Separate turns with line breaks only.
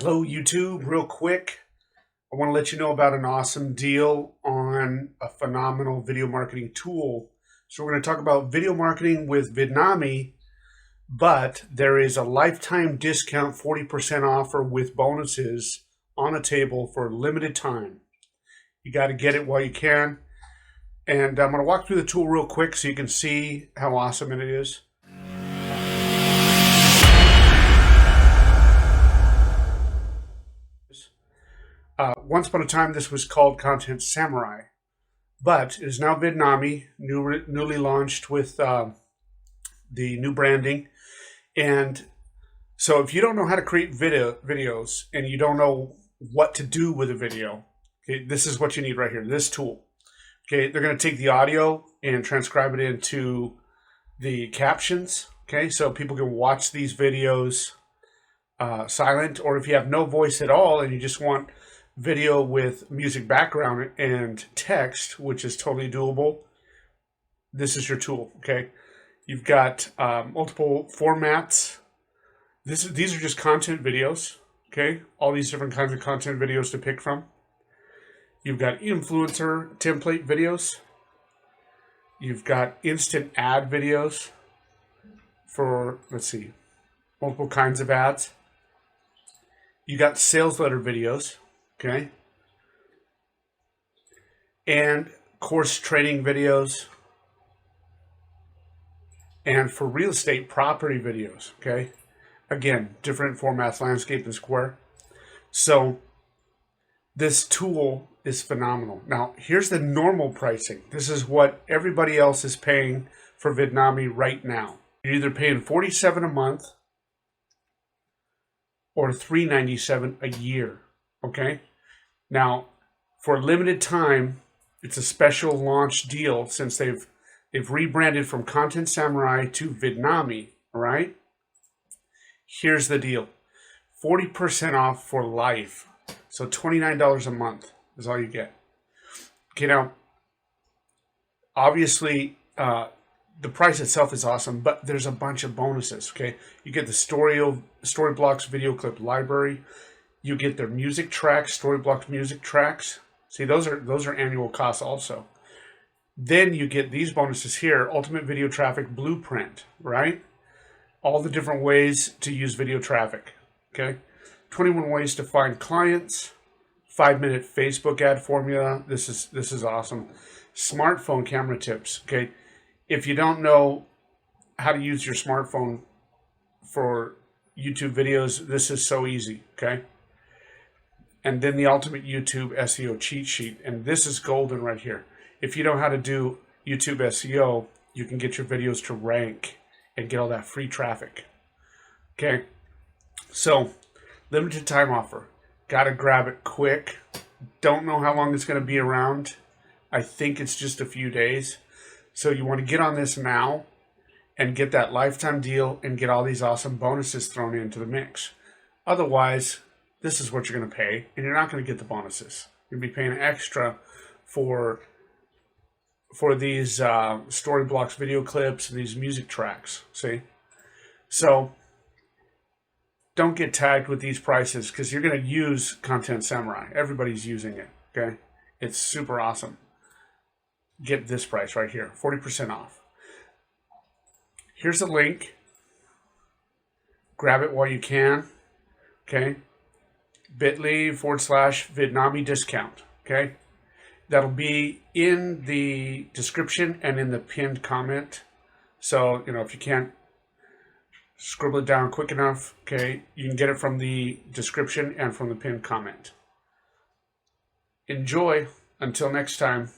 Hello, YouTube. Real quick, I want to let you know about an awesome deal on a phenomenal video marketing tool. So we're going to talk about video marketing with Vidnami, but there is a lifetime discount 40% offer with bonuses on a table for a limited time. You got to get it while you can. And I'm going to walk through the tool real quick so you can see how awesome it is. Once upon a time, this was called Content Samurai, but it is now Vidnami, newly launched with the new branding. And so if you don't know how to create videos and you don't know what to do with a video, okay, this is what you need right here, this tool. Okay, they're going to take the audio and transcribe it into the captions. Okay, so people can watch these videos silent, or if you have no voice at all and you just want video with music background and text, which is totally doable, this is your tool. Okay, you've got multiple formats. These are just content videos. Okay, all these different kinds of content videos to pick from. You've got influencer template videos. You've got instant ad videos for, let's see, multiple kinds of ads. You got sales letter videos. Okay, and course training videos, and for real estate property videos. Okay, again, different formats, landscape and square. So this tool is phenomenal. Now here's the normal pricing. This is what everybody else is paying for Vidnami right now. You're either paying $47 a month or $397 a year. Okay, now for a limited time, it's a special launch deal since they've rebranded from Content Samurai to Vidnami. All right, here's the deal: 40% off for life. So $29 a month is all you get. Okay, now obviously the price itself is awesome, but there's a bunch of bonuses. Okay, you get the Storyblocks video clip library. You get their music tracks, Storyblocks music tracks. See, those are annual costs also. Then you get these bonuses here: Ultimate Video Traffic Blueprint, right? All the different ways to use video traffic. Okay, 21 ways to find clients. 5-minute Facebook ad formula. This is awesome. Smartphone camera tips. Okay, if you don't know how to use your smartphone for YouTube videos, this is so easy. Okay. And then the ultimate YouTube SEO cheat sheet. And this is golden right here. If you know how to do YouTube SEO, you can get your videos to rank and get all that free traffic. Okay. So, limited time offer. Gotta grab it quick. Don't know how long it's going to be around. I think it's just a few days. So you want to get on this now and get that lifetime deal and get all these awesome bonuses thrown into the mix. Otherwise, this is what you're going to pay, and you're not going to get the bonuses. You're going to be paying extra for these Storyblocks video clips and these music tracks. See? So don't get tagged with these prices because you're going to use Content Samurai. Everybody's using it. Okay? It's super awesome. Get this price right here, 40% off. Here's the link. Grab it while you can. Okay? bit.ly/Vidnami discount. Okay, that'll be in the description and in the pinned comment. So if you can't scribble it down quick enough, okay, you can get it from the description and from the pinned comment. Enjoy. Until next time.